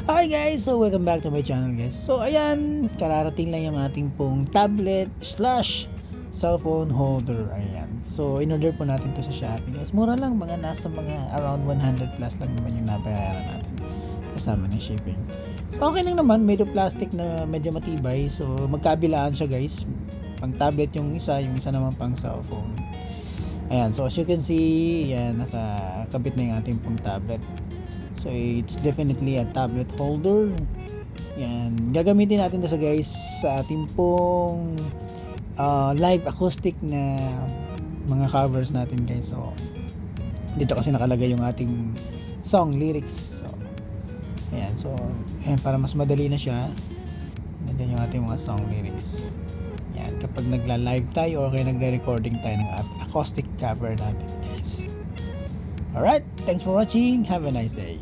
Hi guys! So welcome back to my channel guys. So ayan, kararating lang yung ating pong tablet slash cellphone holder. Ayan. So in-order po natin to sa Shopee guys. Mura lang, mga nasa mga around 100 plus lang naman yung nabayaran natin. Kasama ng shipping. So okay lang naman, medyo plastic na medyo matibay. So magkabilaan siya guys. Pang tablet yung isa naman pang cellphone. Ayan, so as you can see, yan, nakakabit na yung ating pong tablet. So it's definitely a tablet holder. Yan, gagamitin natin ito guys sa ating pong live acoustic na mga covers natin guys. So dito kasi nakalagay yung ating song lyrics. So ayan, so ayan, para mas madali na siya, nandiyan yung ating mga song lyrics. Yan, kapag nagla-live tayo o kaya nagre-recording tayo ng acoustic cover natin guys. Alright, thanks for watching. Have a nice day.